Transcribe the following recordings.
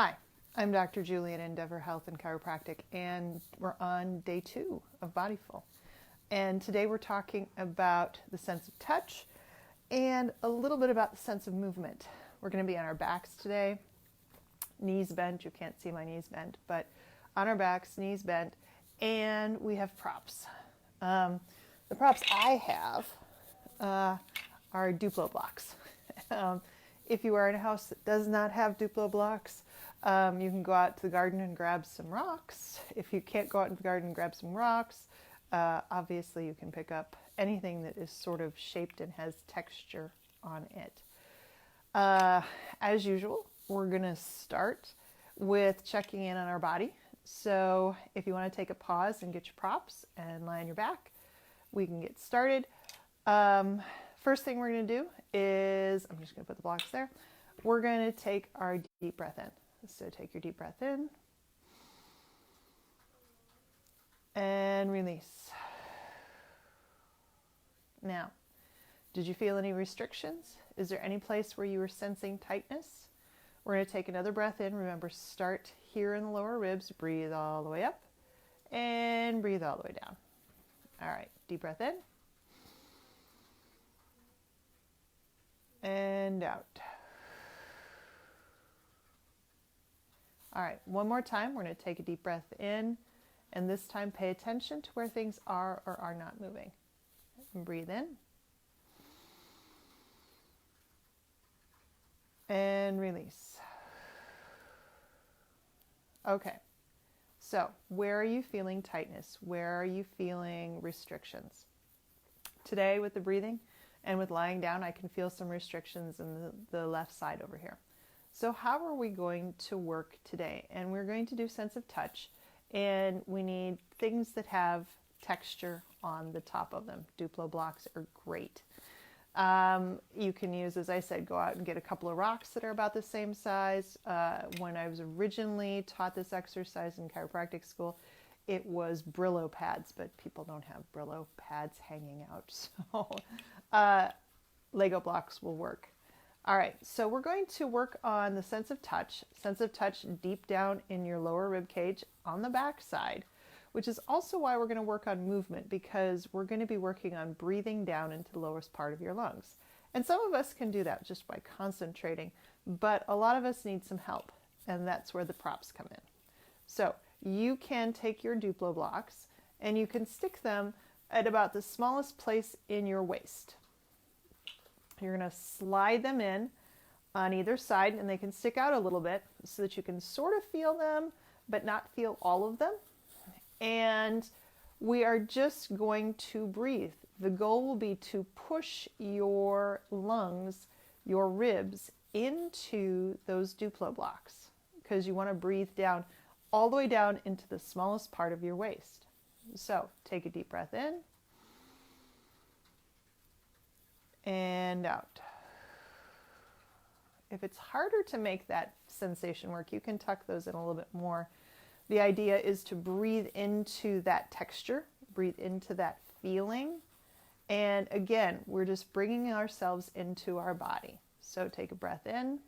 Hi, I'm Dr. Julie at Endeavor Health and Chiropractic, and we're on day 2 of Bodyful. And today we're talking about the sense of touch and a little bit about the sense of movement. We're going to be on our backs today, knees bent. You can't see my knees bent, but on our backs, knees bent, and we have props. The props I have are Duplo blocks. If you are in a house that does not have Duplo blocks, you can go out to the garden and grab some rocks. If you can't go out into the garden and grab some rocks, obviously you can pick up anything that is sort of shaped and has texture on it. As usual, we're going to start with checking in on our body. So if you want to take a pause and get your props and lie on your back, we can get started. First thing we're going to do is, I'm just going to put the blocks there. We're going to take our deep breath in. So take your deep breath in and release. Now, did you feel any restrictions? Is there any place where you were sensing tightness? We're going to take another breath in. Remember, start here in the lower ribs. Breathe all the way up and breathe all the way down. All right, deep breath in and out. All right, one more time. We're going to take a deep breath in, and this time pay attention to where things are or are not moving. And breathe in and release. Okay, so where are you feeling tightness? Where are you feeling restrictions? Today with the breathing and with lying down, I can feel some restrictions in the left side over here. So how are we going to work today? And we're going to do sense of touch, and we need things that have texture on the top of them. Duplo blocks are great. You can use, as I said, go out and get a couple of rocks that are about the same size. When I was originally taught this exercise in chiropractic school, it was Brillo pads, but people don't have Brillo pads hanging out. So Lego blocks will work. All right, so we're going to work on the sense of touch deep down in your lower rib cage on the back side, which is also why we're going to work on movement, because we're going to be working on breathing down into the lowest part of your lungs. And some of us can do that just by concentrating, but a lot of us need some help, and that's where the props come in. So you can take your Duplo blocks and you can stick them at about the smallest place in your waist. You're going to slide them in on either side, and they can stick out a little bit so that you can sort of feel them, but not feel all of them. And we are just going to breathe. The goal will be to push your lungs, your ribs, into those Duplo blocks, because you want to breathe down all the way down into the smallest part of your waist. So take a deep breath in and out. If it's harder to make that sensation work, you can tuck those in a little bit more. The idea is to breathe into that texture, breathe into that feeling. And again, we're just bringing ourselves into our body. So take a breath in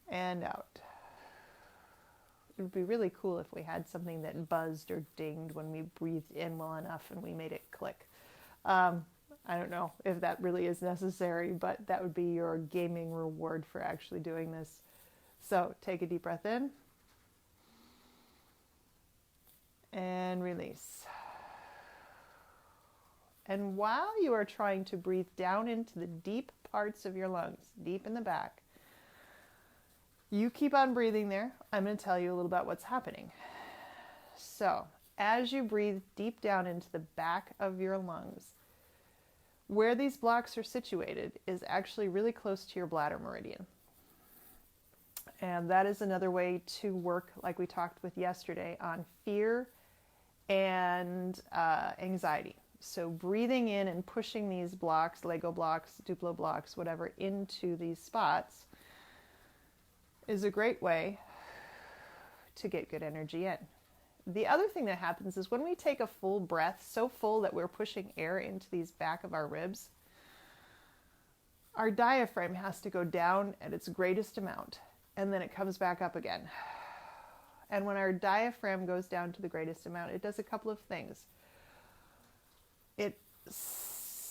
and out. It would be really cool if we had something that buzzed or dinged when we breathed in well enough and we made it click. I don't know if that really is necessary, but that would be your gaming reward for actually doing this. So take a deep breath in and release. And while you are trying to breathe down into the deep parts of your lungs, deep in the back, you keep on breathing there. I'm going to tell you a little about what's happening. So as you breathe deep down into the back of your lungs, where these blocks are situated is actually really close to your bladder meridian. And that is another way to work, like we talked with yesterday, on fear and anxiety. So breathing in and pushing these blocks, Lego blocks, Duplo blocks, whatever, into these spots is a great way to get good energy in. The other thing that happens is when we take a full breath, so full that we're pushing air into these back of our ribs, our diaphragm has to go down at its greatest amount, and then it comes back up again. And when our diaphragm goes down to the greatest amount, it does a couple of things.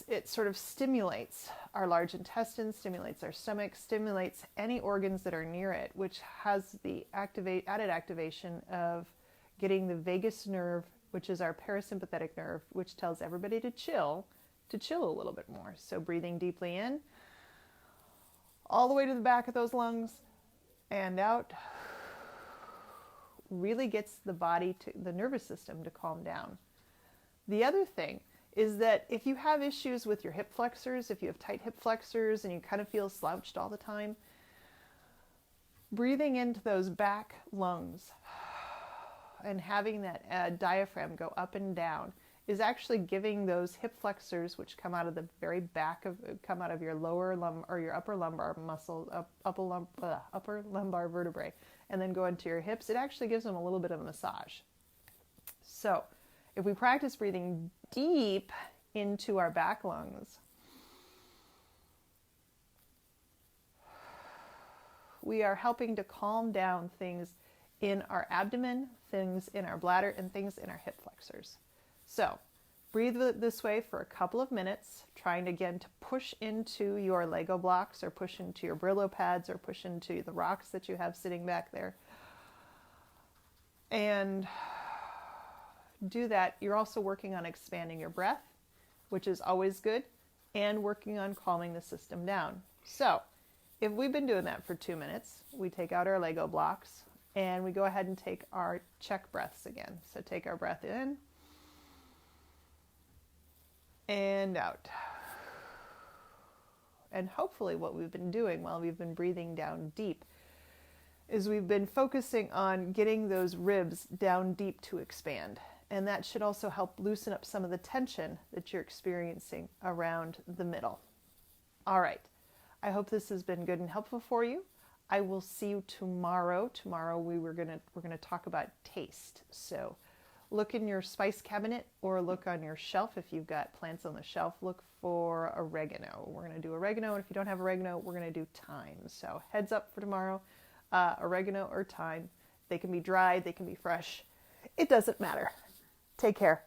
It sort of stimulates our large intestine, stimulates our stomach, stimulates any organs that are near it, which has the added activation of getting the vagus nerve, which is our parasympathetic nerve, which tells everybody to chill a little bit more. So breathing deeply in, all the way to the back of those lungs and out, really gets the body, the nervous system to calm down. The other thing is that if you have issues with your hip flexors, if you have tight hip flexors and you kind of feel slouched all the time, breathing into those back lungs and having that diaphragm go up and down is actually giving those hip flexors, which come out of the very back come out of your lower or your upper lumbar muscle, upper lumbar vertebrae, and then go into your hips. It actually gives them a little bit of a massage. So if we practice breathing deep into our back lungs, we are helping to calm down things in our abdomen, things in our bladder, and things in our hip flexors. So breathe this way for a couple of minutes, trying again to push into your Lego blocks or push into your Brillo pads or push into the rocks that you have sitting back there. And do that. You're also working on expanding your breath, which is always good, and working on calming the system down. So if we've been doing that for 2 minutes, we take out our Lego blocks and we go ahead and take our check breaths again. So take our breath in and out. And hopefully what we've been doing while we've been breathing down deep is we've been focusing on getting those ribs down deep to expand. And that should also help loosen up some of the tension that you're experiencing around the middle. All right. I hope this has been good and helpful for you. I will see you tomorrow. Tomorrow we're gonna talk about taste. So look in your spice cabinet or look on your shelf. If you've got plants on the shelf, look for oregano. We're going to do oregano, and if you don't have oregano, we're going to do thyme. So heads up for tomorrow, oregano or thyme. They can be dried, they can be fresh. It doesn't matter. Take care.